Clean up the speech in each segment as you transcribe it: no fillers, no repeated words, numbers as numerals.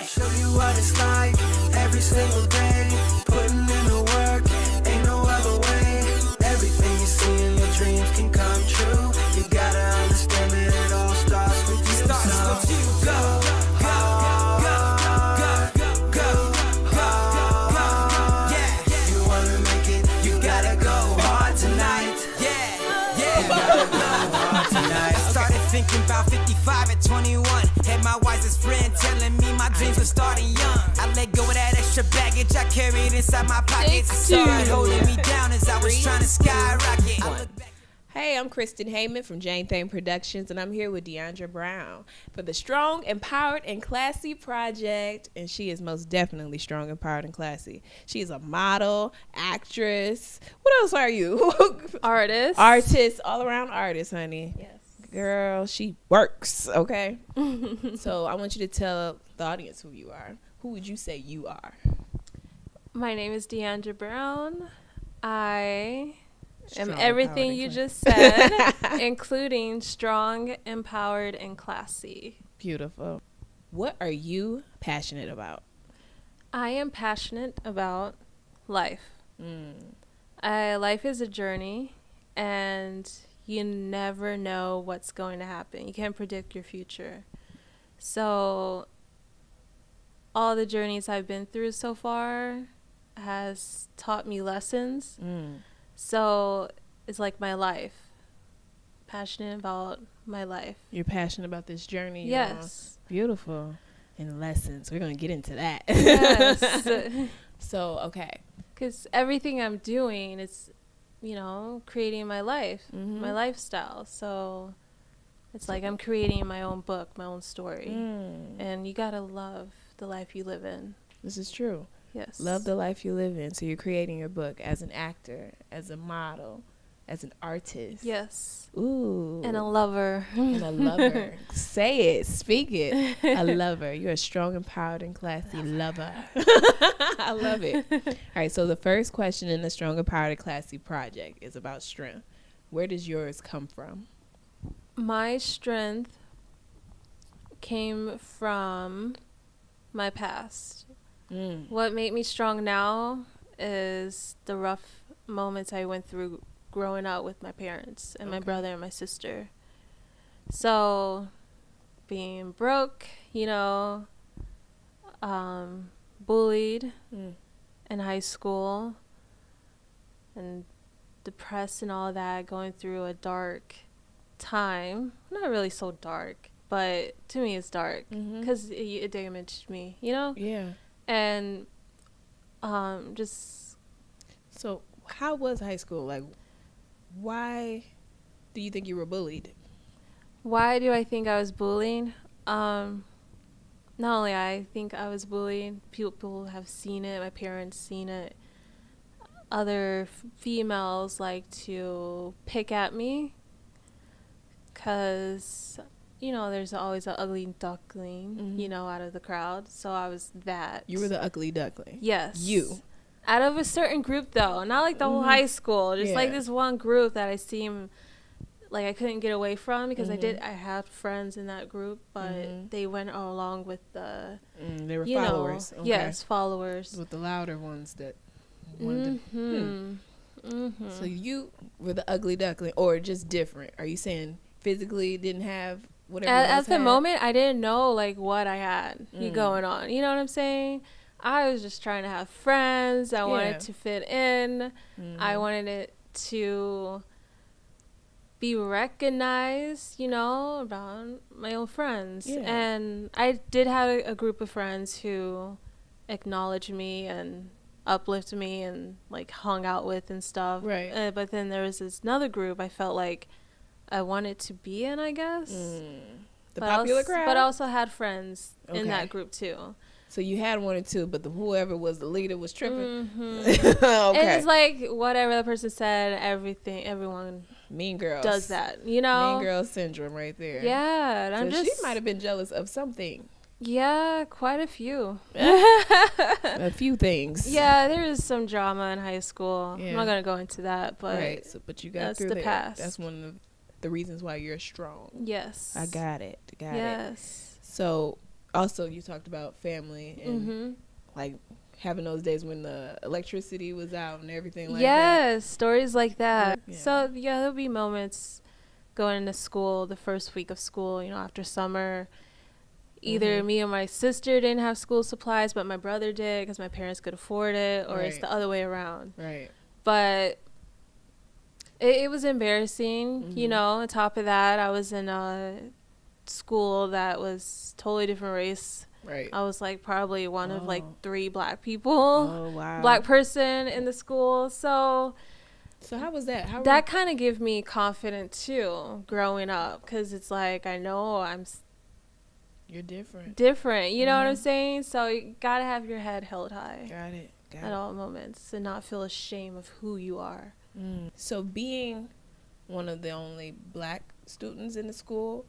show you what it's like every single day. Putting in the work, ain't no other way. Everything you see in your dreams can come true. You gotta understand that it all starts with you. Go, you wanna make it, you gotta go hard tonight. You gotta go hard tonight. I started thinking about 55 at 21. Had my wisest friend telling me my dreams were starting young. I let go of that extra baggage I carried inside my pockets. I saw it holding me down as I was trying to skyrocket. I look back. Hey, I'm Kristen Hayman from Thang Productions, and I'm here with Deandrea Brown for the Strong, Empowered, and Classy project. And she is most definitely strong, empowered, and classy. She is a model, actress. What else are you? Artist. Artist, all around artist, honey. Yes. Girl, she works, okay? So I want you to tell the audience who you are. Who would you say you are? My name is Deandrea Brown. I am Strong, everything empowered, you and just said, including strong, empowered, and classy. Beautiful. What are you passionate about? I am passionate about life. Life is a journey, and you never know what's going to happen. You can't predict your future. So all the journeys I've been through so far has taught me lessons. So it's like my life. Passionate about my life. You're passionate about this journey. Yes. Beautiful. And lessons. We're going to get into that. Yes. So, okay. Because everything I'm doing is, creating my life, my lifestyle. So it's like I'm creating my own book, my own story. And you got to love the life you live in. This is true. Yes. Love the life you live in. So you're creating your book as an actor, as a model, as an artist. Yes. Ooh. And a lover. And a lover. Say it. Speak it. A lover. You're a strong, empowered, and classy lover. I love it. All right. So the first question in the Strong, Empowered, and Classy project is about strength. Where does yours come from? My strength came from my past. What made me strong now is the rough moments I went through growing up with my parents and my brother and my sister. So being broke, bullied in high school and depressed and all that, going through a dark time. Not really so dark, but to me it's dark because it damaged me, Yeah. And just. So how was high school? Like, why do you think you were bullied? Why do I think I was bullied? Not only I think I was bullied, people have seen it, my parents seen it. Other females like to pick at me because, there's always an ugly duckling, out of the crowd. So I was that. You were the ugly duckling. Yes. You. Out of a certain group, though. Not like the whole high school. Just like this one group that I seem like I couldn't get away from because I had friends in that group, but they went along with the. They were followers. Okay. Yes, followers. With the louder ones that wanted to. So you were the ugly duckling, or just different? Are you saying physically didn't have whatever? At the moment, I didn't know what I had going on. You know what I'm saying? I was just trying to have friends. I wanted to fit in. I wanted it to be recognized, around my own friends. Yeah. And I did have a group of friends who acknowledged me and uplifted me and hung out with and stuff. Right. But then there was this another group I felt like I wanted to be in, I guess. The popular crowd? But I also had friends in that group too. So you had one or two, but whoever was the leader was tripping. Okay. And it's like whatever the person said, everyone Mean Girls does that, Mean Girl syndrome right there. Yeah, so she might have been jealous of something. Yeah, quite a few. A few things. Yeah, there was some drama in high school. Yeah. I'm not gonna go into that, but right. So, but you got that's through the there. past. That's one of the reasons why you're strong. Yes. I got it. Yes. So also you talked about family and like having those days when the electricity was out and everything like that. Yes, stories like that. Yeah. So yeah, there'll be moments going into school, the first week of school, you know, after summer. Either me and my sister didn't have school supplies, but my brother did because my parents could afford it, or it's the other way around. Right. But it was embarrassing, you know. On top of that, I was in a school that was totally different race. Right. I was like probably one of like 3 black people, Oh, wow. black person in the school. So how was that? that kind of gave me confidence too, growing up, because it's like I know You're different. different. You know what I'm saying? So you gotta have your head held high Got it. at all moments and not feel ashamed of who you are. So being one of the only black students in the school,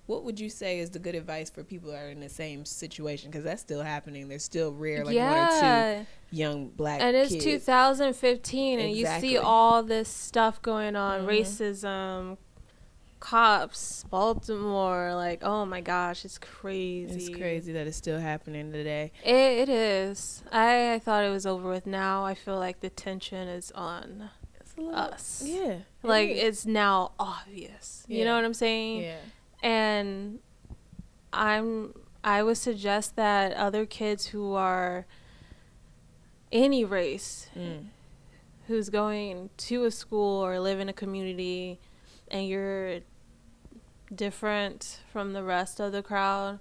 what would you say is the good advice for people that are in the same situation? Because that's still happening. There's still rare, like 1 or 2 young black And it's kids. 2015, and you see all this stuff going on, racism, cops, Baltimore, like, oh my gosh, it's crazy. It's crazy that it's still happening today. It is. I thought it was over with. Now I feel like the tension is on us. Yeah. Like, it's now obvious. You know what I'm saying? Yeah. And I would suggest that other kids who are any race, who's going to a school or live in a community, and you're different from the rest of the crowd,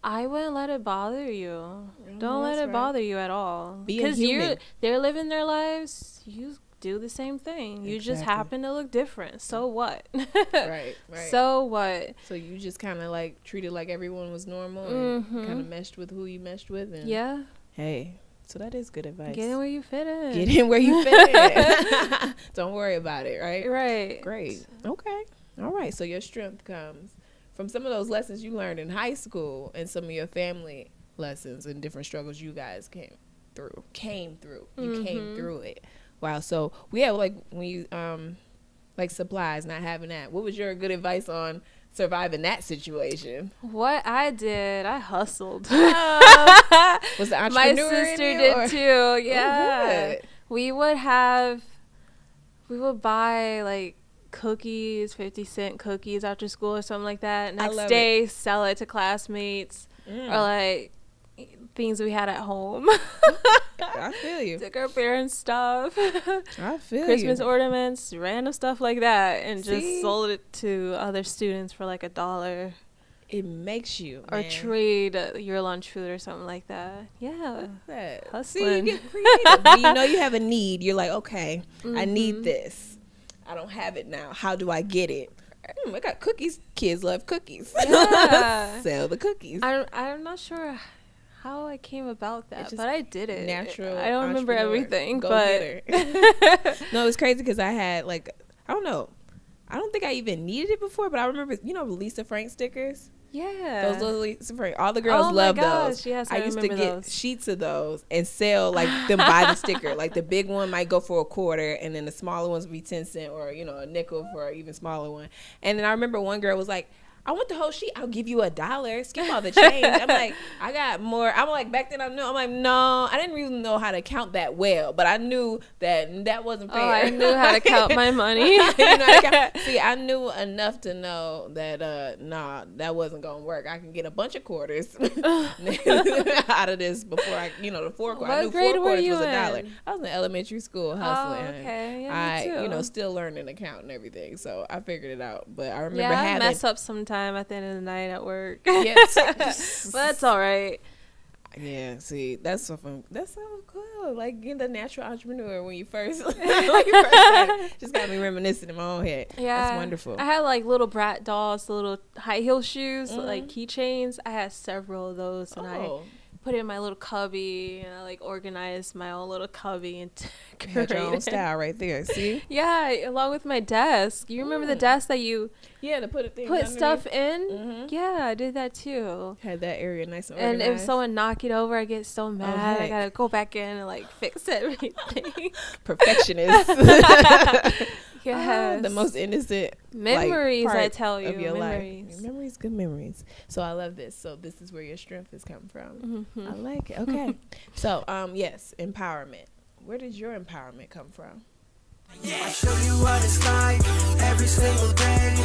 I wouldn't let it bother you. Don't let it bother you at all. Because they're living their lives. You do the same thing. You just happen to look different. So what? Right. So what? So you just kind of like treated like everyone was normal and kind of meshed with who you meshed with. And yeah. Hey, so that is good advice. Get in where you fit in. Get in where you fit in. Don't worry about it, right? Right. Great. Okay. All right. So your strength comes from some of those lessons you learned in high school and some of your family lessons and different struggles you guys came through. You came through it. Wow. So we have like when you like supplies, not having that. What was your good advice on surviving that situation? What I did, I hustled. Was the entrepreneur My sister in you, did or? too. Yeah. Oh, good. We would buy like cookies, 50-cent cookies after school or something like that. Next day, sell it to classmates or like things we had at home. I feel you. Took our parents' stuff. I feel Christmas you. ornaments, random stuff like that, and See? just sold it to other students for like $1. It makes you, Or man. trade your lunch food or something like that. Yeah. That. Hustling. See, you get creative. When you know you have a need, you're like, okay, I need this. I don't have it now. How do I get it? I got cookies. Kids love cookies. Yeah. Sell the cookies. I'm not sure how I came about that, but I did it. Natural. I don't remember everything, Go but no, it's crazy because I had like, I don't know. I don't think I even needed it before, but I remember, Lisa Frank stickers. yeah, Those little Lisa Frank. All the girls love those. Yes, I used to remember get those. sheets of those and sell like them by the sticker. Like the big one might go for $0.25, and then the smaller ones would be 10 cents or a nickel for an even smaller one. And then I remember one girl was like, I want the whole sheet. I'll give you $1. Skip all the change. I'm like, I got more. I'm like, back then I knew. I'm like, no, I didn't really know how to count that well, but I knew that wasn't fair. Oh, I knew how to count my money. See, I knew enough to know that that wasn't gonna work. I can get a bunch of quarters out of this before the 4 quarters. I knew 4 quarters was $1. I was in elementary school hustling. Oh, okay. Yeah, me too. Still learning to count and everything. So I figured it out. But I remember I mess up sometimes at the end of the night at work. Yes. But that's all right. Yeah, see, that's so fun. That's so cool. Like getting the natural entrepreneur when you first, just got me reminiscing in my own head. Yeah, that's wonderful. I had like little brat dolls, little high heel shoes, like keychains. I had several of those, and I put it in my little cubby, and I like organized my own little cubby and had your own style right there. See? Yeah, along with my desk. You remember the desk that you to put stuff in? Yeah, I did that too. Had that area nice and organized. And if someone someone knock it over, I get so mad. I gotta go back in and like fix everything. Perfectionist. Yes. The most innocent memories, part I tell you. of your Memories. life. Memories, good memories. So I love this. So this is where your strength has come from. Mm-hmm. I like it. Okay. So yes, empowerment. Where did your empowerment come from? I show you what it's like every single day.